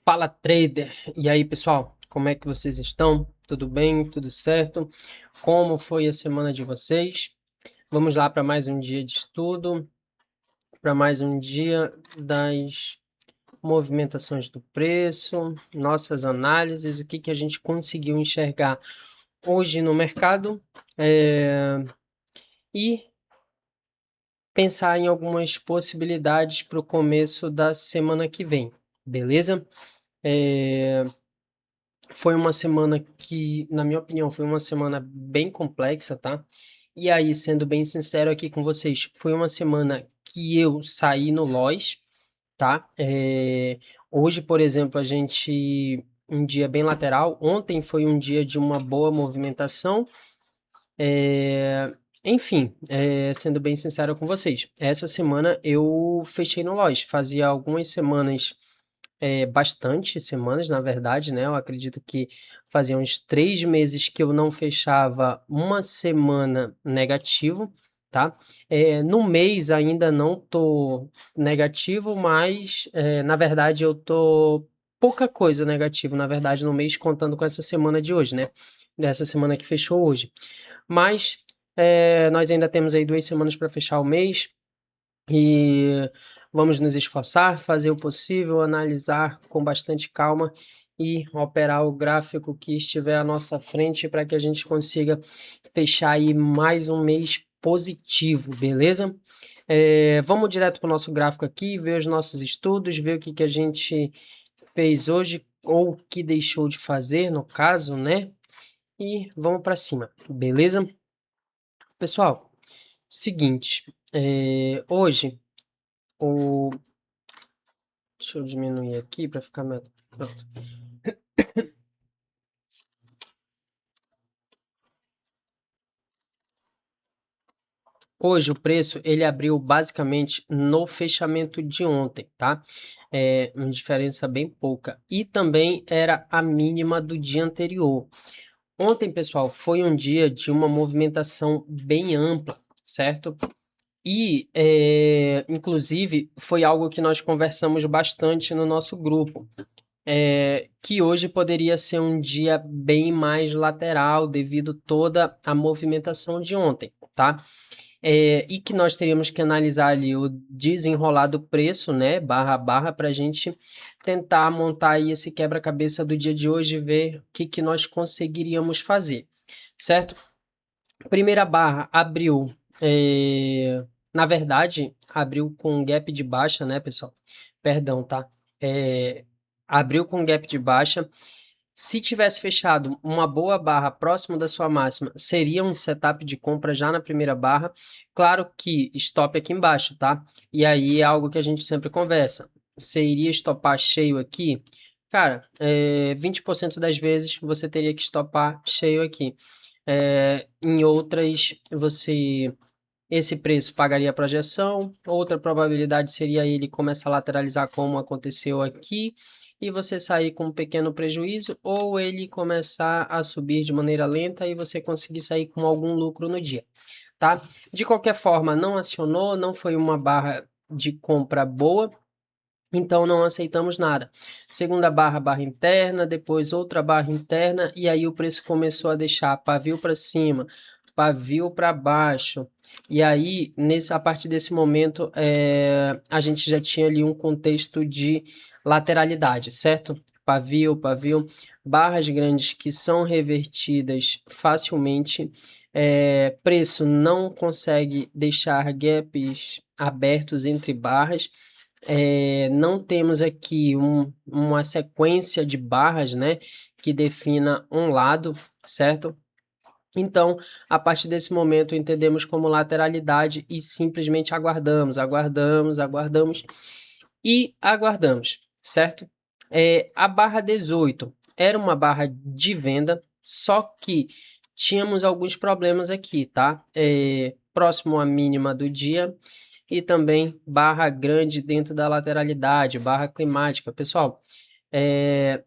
Fala trader! E aí pessoal, como é que vocês estão? Tudo bem? Tudo certo? Como foi a semana de vocês? Vamos lá para mais um dia de estudo, para mais um dia das movimentações do preço, nossas análises, o que que a gente conseguiu enxergar hoje no mercado e pensar em algumas possibilidades para o começo da semana que vem, beleza? É, Foi uma semana que, na minha opinião, foi uma semana bem complexa, tá? E aí, sendo bem sincero aqui com vocês, foi uma semana que eu saí no loss, tá? Hoje, por exemplo, a gente um dia bem lateral. Ontem foi um dia de uma boa movimentação. Enfim, sendo bem sincero com vocês, essa semana eu fechei no loss. Fazia algumas semanas bastante semanas, na verdade, né? Eu acredito que fazia uns 3 meses que eu não fechava uma semana negativo, tá? No mês ainda não tô negativo, mas na verdade eu tô pouca coisa negativo, na verdade, no mês, contando com essa semana de hoje, né? Dessa semana que fechou hoje. Mas nós ainda temos aí 2 semanas para fechar o mês. E vamos nos esforçar, fazer o possível, analisar com bastante calma e operar o gráfico que estiver à nossa frente para que a gente consiga fechar aí mais um mês positivo, beleza? Vamos direto para o nosso gráfico aqui, ver os nossos estudos, ver o que a gente fez hoje ou o que deixou de fazer, no caso, né? E vamos para cima, beleza? Pessoal, seguinte, hoje o deixa eu diminuir aqui para ficar melhor. Pronto. Hoje o preço ele abriu basicamente no fechamento de ontem, tá? Uma diferença bem pouca. E também era a mínima do dia anterior. Ontem, pessoal, foi um dia de uma movimentação bem ampla, certo? E, inclusive, foi algo que nós conversamos bastante no nosso grupo. Que hoje poderia ser um dia bem mais lateral devido toda a movimentação de ontem, tá? E que nós teríamos que analisar ali o desenrolar do preço, né, barra a barra, para a gente tentar montar aí esse quebra-cabeça do dia de hoje e ver o que que nós conseguiríamos fazer, certo? Primeira barra abriu, na verdade, abriu com um gap de baixa, né, pessoal? Perdão, tá? É, abriu com gap de baixa. Se tivesse fechado uma boa barra próximo da sua máxima, seria um setup de compra já na primeira barra. Claro que stop aqui embaixo, tá? E aí é algo que a gente sempre conversa. Você iria stopar cheio aqui? Cara, 20% das vezes você teria que stopar cheio aqui. Em outras, esse preço pagaria a projeção, outra probabilidade seria ele começar a lateralizar como aconteceu aqui, e você sair com um pequeno prejuízo, ou ele começar a subir de maneira lenta e você conseguir sair com algum lucro no dia, tá? De qualquer forma, não acionou, não foi uma barra de compra boa, então não aceitamos nada. Segunda barra, barra interna, depois outra barra interna, e aí o preço começou a deixar pavio para cima, pavio para baixo. E aí, a partir desse momento, a gente já tinha ali um contexto de lateralidade, certo? Pavio, pavio, barras grandes que são revertidas facilmente. Preço não consegue deixar gaps abertos entre barras. Não temos aqui uma sequência de barras, né, que defina um lado, certo? Então, a partir desse momento, entendemos como lateralidade e simplesmente aguardamos, aguardamos, aguardamos e aguardamos, certo? A barra 18 era uma barra de venda, só que tínhamos alguns problemas aqui, tá? Próximo à mínima do dia e também barra grande dentro da lateralidade, barra climática. Pessoal,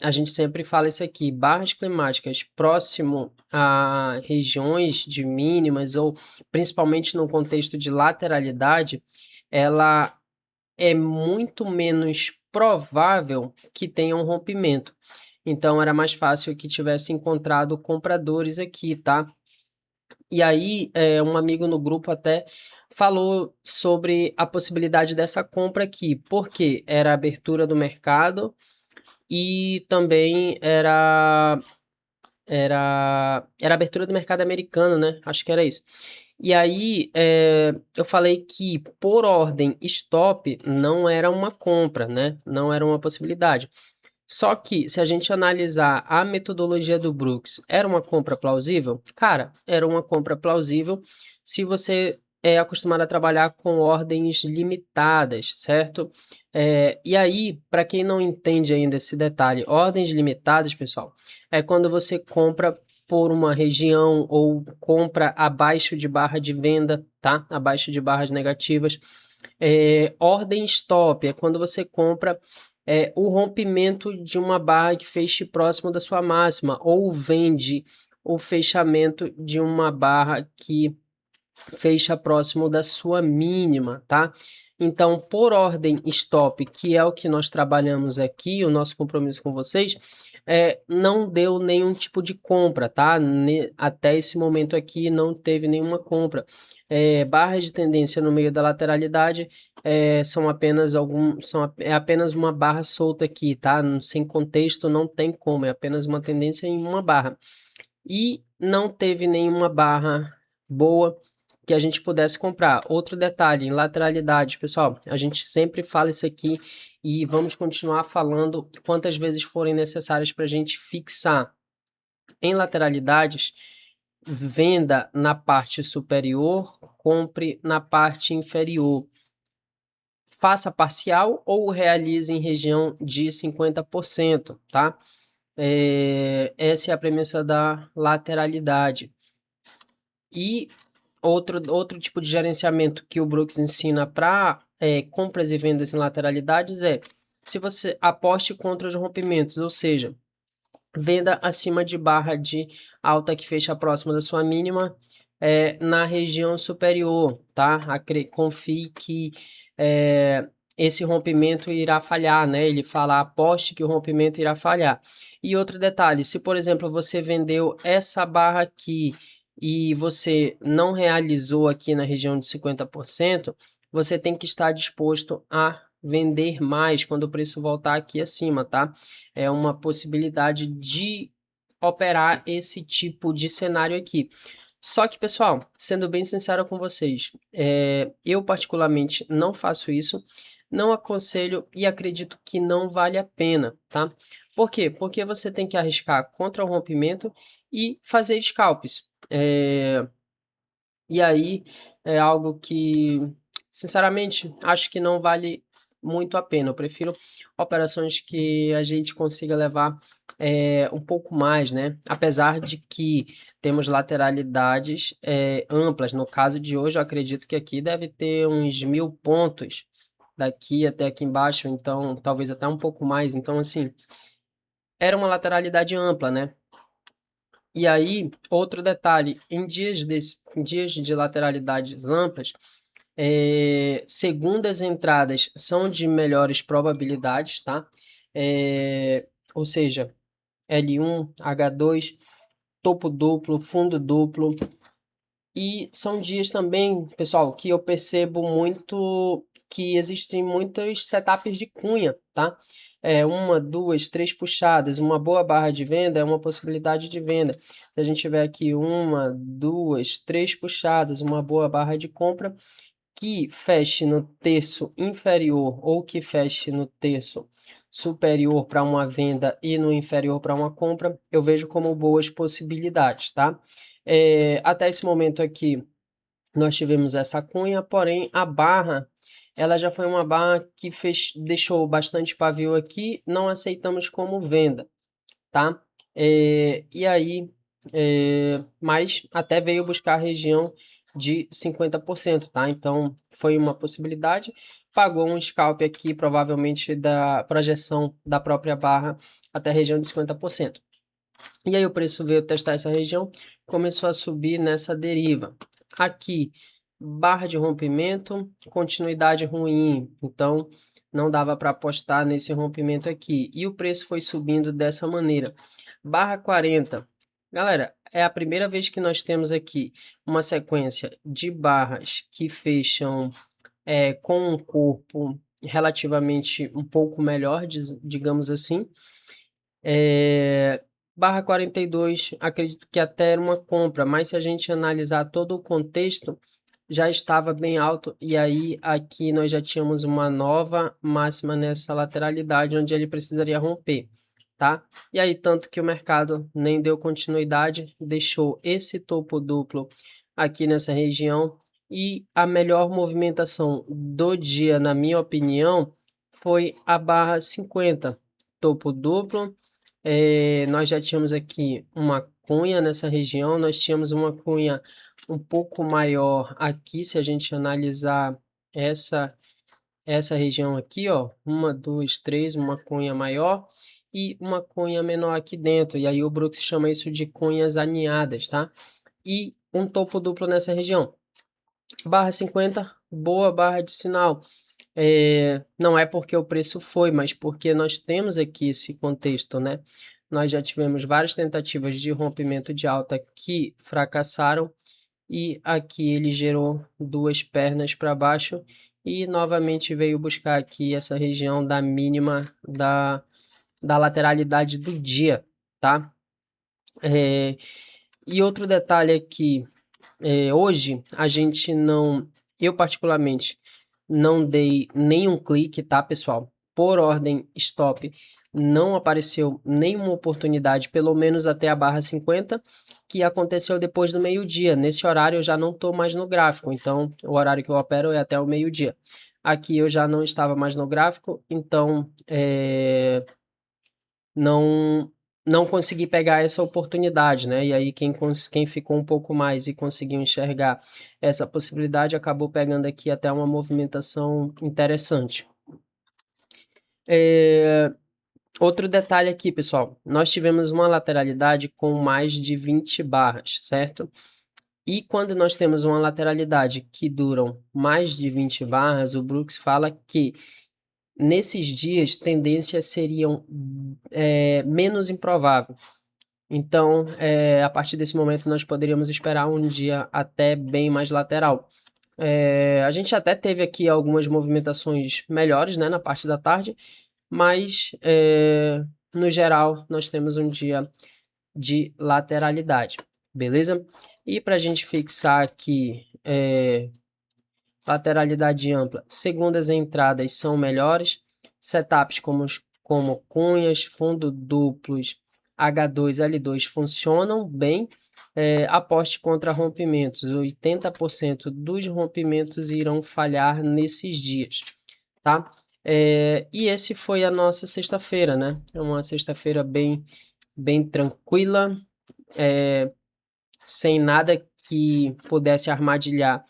a gente sempre fala isso aqui, barras climáticas próximo a regiões de mínimas ou principalmente no contexto de lateralidade, ela é muito menos provável que tenha um rompimento. Então era mais fácil que tivesse encontrado compradores aqui, tá? E aí, um amigo no grupo até falou sobre a possibilidade dessa compra aqui, porque era a abertura do mercado e também era a abertura do mercado americano, né? Acho que era isso. E aí, eu falei que por ordem stop não era uma compra, né? Não era uma possibilidade. Só que, se a gente analisar a metodologia do Brooks, era uma compra plausível? Cara, era uma compra plausível se você é acostumado a trabalhar com ordens limitadas, certo? E aí, para quem não entende ainda esse detalhe, ordens limitadas, pessoal, é quando você compra por uma região ou compra abaixo de barra de venda, tá? Abaixo de barras negativas. Ordem stop é quando você compra o rompimento de uma barra que feche próximo da sua máxima, ou vende o fechamento de uma barra que fecha próximo da sua mínima, tá? Então, por ordem stop, que é o que nós trabalhamos aqui, o nosso compromisso com vocês, não deu nenhum tipo de compra, tá? Até esse momento aqui não teve nenhuma compra. Barras de tendência no meio da lateralidade são apenas é apenas uma barra solta aqui, tá? Sem contexto não tem como, é apenas uma tendência em uma barra. E não teve nenhuma barra boa que a gente pudesse comprar. Outro detalhe, em lateralidade, pessoal, a gente sempre fala isso aqui e vamos continuar falando quantas vezes forem necessárias para a gente fixar. Em lateralidades, venda na parte superior, compre na parte inferior. Faça parcial ou realize em região de 50%, tá? Essa é a premissa da lateralidade. E outro tipo de gerenciamento que o Brooks ensina para compras e vendas em lateralidades se você aposte contra os rompimentos, ou seja, venda acima de barra de alta que fecha próximo da sua mínima na região superior, tá? Confie que esse rompimento irá falhar, né? Ele fala, aposte que o rompimento irá falhar. E outro detalhe, se por exemplo você vendeu essa barra aqui e você não realizou aqui na região de 50%, você tem que estar disposto a vender mais quando o preço voltar aqui acima, tá? É uma possibilidade de operar esse tipo de cenário aqui. Só que, pessoal, sendo bem sincero com vocês, eu particularmente não faço isso, não aconselho e acredito que não vale a pena, tá? Por quê? Porque você tem que arriscar contra o rompimento e fazer scalps. E aí é algo que, sinceramente, acho que não vale muito a pena. Eu prefiro operações que a gente consiga levar um pouco mais, né? Apesar de que temos lateralidades amplas. No caso de hoje, eu acredito que aqui deve ter uns 1.000 pontos daqui até aqui embaixo, então talvez até um pouco mais. Então, assim, era uma lateralidade ampla, né? E aí, outro detalhe, em dias de lateralidades amplas, segundas entradas são de melhores probabilidades, tá? Ou seja, L1, H2, topo duplo, fundo duplo. E são dias também, pessoal, que eu percebo muito que existem muitos setups de cunha, tá? Uma, duas, três puxadas, uma boa barra de venda é uma possibilidade de venda. Se a gente tiver aqui uma, duas, três puxadas, uma boa barra de compra, que feche no terço inferior ou que feche no terço superior para uma venda e no inferior para uma compra, eu vejo como boas possibilidades, tá? Até esse momento aqui, nós tivemos essa cunha, porém a barra, ela já foi uma barra que deixou bastante pavio aqui, não aceitamos como venda, tá? E aí, mas até veio buscar a região de 50%, tá? Então, foi uma possibilidade, pagou um scalp aqui, provavelmente da projeção da própria barra até a região de 50%. E aí o preço veio testar essa região, começou a subir nessa deriva. Aqui, barra de rompimento, continuidade ruim, então não dava para apostar nesse rompimento aqui. E o preço foi subindo dessa maneira. Barra 40. Galera, é a primeira vez que nós temos aqui uma sequência de barras que fecham com um corpo relativamente um pouco melhor, digamos assim. Barra 42, acredito que até era uma compra, mas se a gente analisar todo o contexto, já estava bem alto, e aí aqui nós já tínhamos uma nova máxima nessa lateralidade, onde ele precisaria romper, tá? E aí, tanto que o mercado nem deu continuidade, deixou esse topo duplo aqui nessa região, e a melhor movimentação do dia, na minha opinião, foi a barra 50, topo duplo. Nós já tínhamos aqui uma cunha nessa região, nós tínhamos uma cunha um pouco maior aqui, se a gente analisar essa essa região aqui, ó, uma, duas, três, uma cunha maior e uma cunha menor aqui dentro, e aí o Brooks chama isso de cunhas aninhadas, tá? E um topo duplo nessa região. Barra 50, boa barra de sinal. Não é porque o preço foi, mas porque nós temos aqui esse contexto, né? Nós já tivemos várias tentativas de rompimento de alta que fracassaram, e aqui ele gerou duas pernas para baixo e novamente veio buscar aqui essa região da mínima da lateralidade do dia, tá? E outro detalhe aqui, hoje a gente não, eu particularmente não dei nenhum clique, tá, pessoal? Por ordem stop, não apareceu nenhuma oportunidade, pelo menos até a barra 50, que aconteceu depois do meio-dia. Nesse horário eu já não estou mais no gráfico, então o horário que eu opero é até o meio-dia. Aqui eu já não estava mais no gráfico, então não consegui pegar essa oportunidade, né? E aí quem ficou um pouco mais e conseguiu enxergar essa possibilidade acabou pegando aqui até uma movimentação interessante. Outro detalhe aqui, pessoal, nós tivemos uma lateralidade com mais de 20 barras, certo? E quando nós temos uma lateralidade que duram mais de 20 barras, o Brooks fala que nesses dias tendências seriam menos improváveis. Então, a partir desse momento, nós poderíamos esperar um dia até bem mais lateral. A gente até teve aqui algumas movimentações melhores, né, na parte da tarde, mas no geral nós temos um dia de lateralidade, beleza? E para a gente fixar aqui lateralidade ampla, segundas entradas são melhores, setups como cunhas, fundo duplos, H2, L2 funcionam bem. Aposte contra rompimentos, 80% dos rompimentos irão falhar nesses dias, tá? E esse foi a nossa sexta-feira, né? É uma sexta-feira bem tranquila, sem nada que pudesse armadilhar.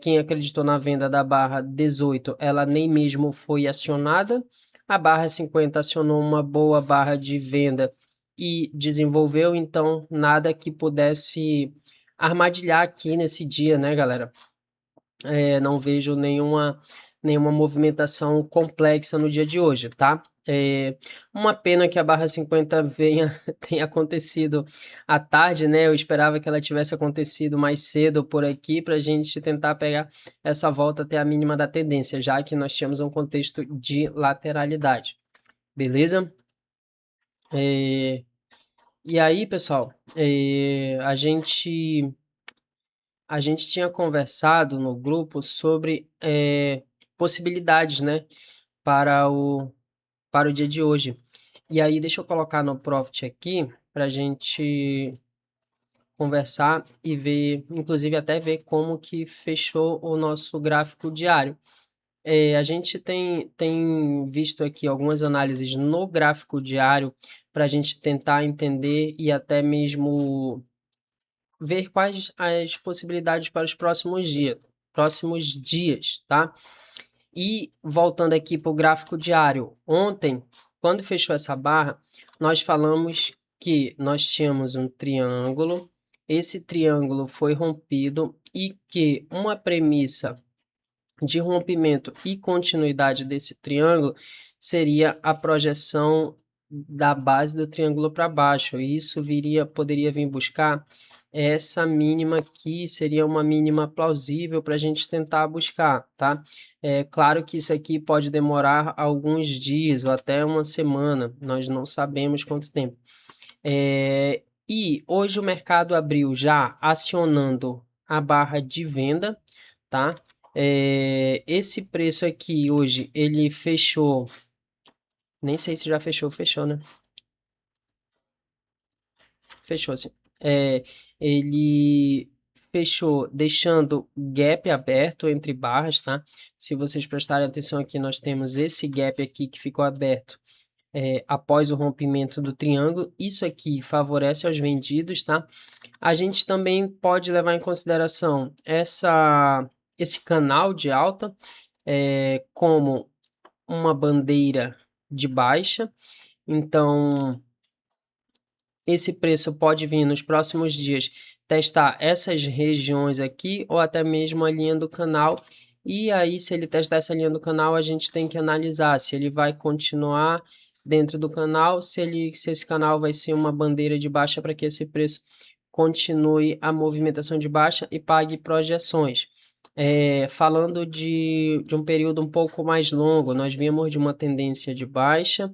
Quem acreditou na venda da barra 18, ela nem mesmo foi acionada. A barra 50 acionou uma boa barra de venda e desenvolveu, então nada que pudesse armadilhar aqui nesse dia, né, galera? Não vejo nenhuma movimentação complexa no dia de hoje, tá? Uma pena que a barra 50 tenha acontecido à tarde, né? Eu esperava que ela tivesse acontecido mais cedo por aqui para a gente tentar pegar essa volta até a mínima da tendência, já que nós tínhamos um contexto de lateralidade, beleza? E aí, pessoal, a gente tinha conversado no grupo sobre possibilidades, né, para o dia de hoje. E aí, deixa eu colocar no Profit aqui para a gente conversar e ver, inclusive até ver como que fechou o nosso gráfico diário. A gente tem visto aqui algumas análises no gráfico diário para a gente tentar entender e até mesmo ver quais as possibilidades para os próximos dias, tá? E voltando aqui para o gráfico diário, ontem, quando fechou essa barra, nós falamos que nós tínhamos um triângulo, esse triângulo foi rompido e que uma premissa de rompimento e continuidade desse triângulo seria a projeção da base do triângulo para baixo. E isso poderia vir buscar essa mínima aqui, seria uma mínima plausível para a gente tentar buscar, tá? É claro que isso aqui pode demorar alguns dias ou até uma semana, nós não sabemos quanto tempo. E hoje o mercado abriu já acionando a barra de venda, tá? Esse preço aqui hoje ele fechou, nem sei se já fechou, né? Fechou sim. Ele fechou deixando gap aberto entre barras, tá? Se vocês prestarem atenção aqui, nós temos esse gap aqui que ficou aberto após o rompimento do triângulo. Isso aqui favorece aos vendidos, tá? A gente também pode levar em consideração esse canal de alta como uma bandeira de baixa. Então, esse preço pode vir nos próximos dias testar essas regiões aqui ou até mesmo a linha do canal. E aí, se ele testar essa linha do canal, a gente tem que analisar se ele vai continuar dentro do canal, se esse canal vai ser uma bandeira de baixa para que esse preço continue a movimentação de baixa e pague projeções. Falando de um período um pouco mais longo, nós vimos de uma tendência de baixa,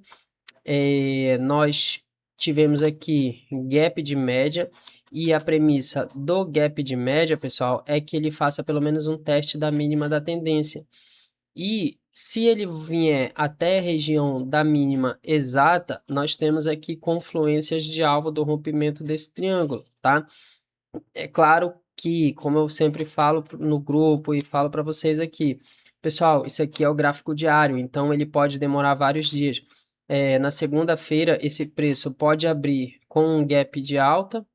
nós tivemos aqui gap de média, e a premissa do gap de média, pessoal, é que ele faça pelo menos um teste da mínima da tendência. E se ele vier até a região da mínima exata, nós temos aqui confluências de alvo do rompimento desse triângulo, tá? É claro que, como eu sempre falo no grupo e falo para vocês aqui, pessoal, isso aqui é o gráfico diário, então ele pode demorar vários dias. Na segunda-feira, esse preço pode abrir com um gap de alta,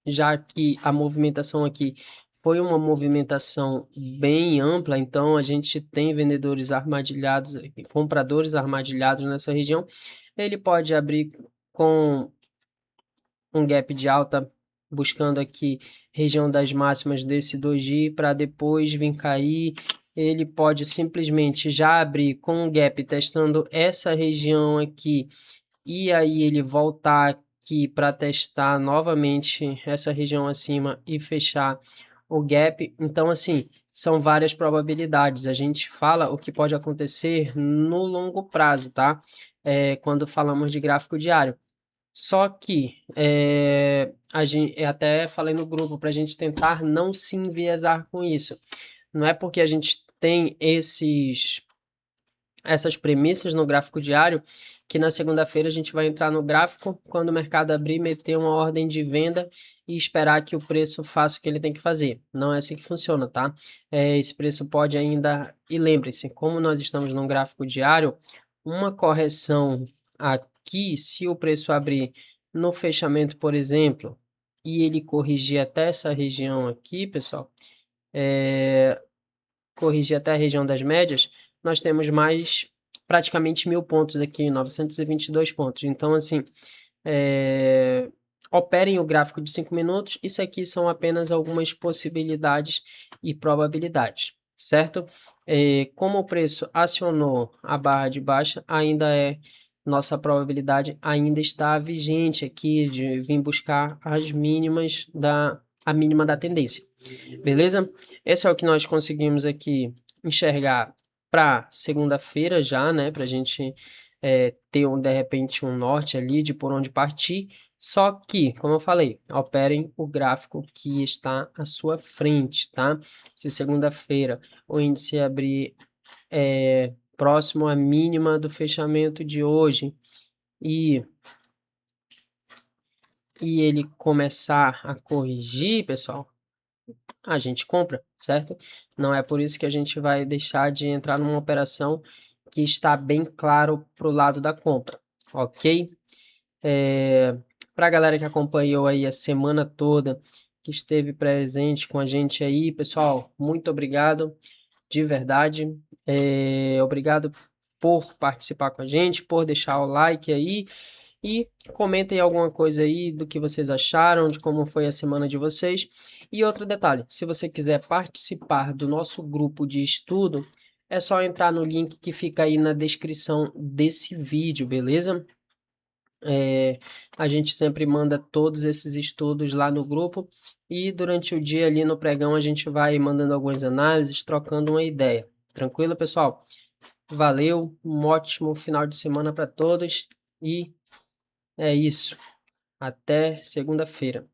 já que a movimentação aqui foi uma movimentação bem ampla, então a gente tem vendedores armadilhados, compradores armadilhados nessa região. Ele pode abrir com um gap de alta, buscando aqui região das máximas desse doji para depois vir cair. Ele pode simplesmente já abrir com um gap testando essa região aqui e aí ele voltar aqui para testar novamente essa região acima e fechar o gap. Então, assim, são várias probabilidades. A gente fala o que pode acontecer no longo prazo, tá? Quando falamos de gráfico diário. Só que a gente, eu até falei no grupo para a gente tentar não se enviesar com isso. Não é porque a gente tem essas premissas no gráfico diário que na segunda-feira a gente vai entrar no gráfico quando o mercado abrir, meter uma ordem de venda e esperar que o preço faça o que ele tem que fazer. Não é assim que funciona, tá? Esse preço pode ainda... E lembre-se, como nós estamos no gráfico diário, uma correção aqui, se o preço abrir no fechamento, por exemplo, e ele corrigir até essa região aqui, pessoal, corrigir até a região das médias, nós temos mais praticamente 1.000 pontos aqui, 922 pontos. Então, assim, operem o gráfico de 5 minutos. Isso aqui são apenas algumas possibilidades e probabilidades, certo? Como o preço acionou a barra de baixa, nossa probabilidade ainda está vigente aqui de vir buscar a mínima da tendência. Beleza? Esse é o que nós conseguimos aqui enxergar para segunda-feira já, né? Para a gente ter de repente um norte ali de por onde partir. Só que, como eu falei, operem o gráfico que está à sua frente, tá? Se segunda-feira o índice abrir próximo à mínima do fechamento de hoje e ele começar a corrigir, pessoal, a gente compra, certo? Não é por isso que a gente vai deixar de entrar numa operação que está bem claro para o lado da compra, ok? Para a galera que acompanhou aí a semana toda, que esteve presente com a gente aí, pessoal, muito obrigado, de verdade. Obrigado por participar com a gente, por deixar o like aí e comentem alguma coisa aí do que vocês acharam, de como foi a semana de vocês. E outro detalhe, se você quiser participar do nosso grupo de estudo, é só entrar no link que fica aí na descrição desse vídeo, beleza? A gente sempre manda todos esses estudos lá no grupo e durante o dia ali no pregão a gente vai mandando algumas análises, trocando uma ideia. Tranquilo, pessoal? Valeu, um ótimo final de semana para todos e é isso. Até segunda-feira.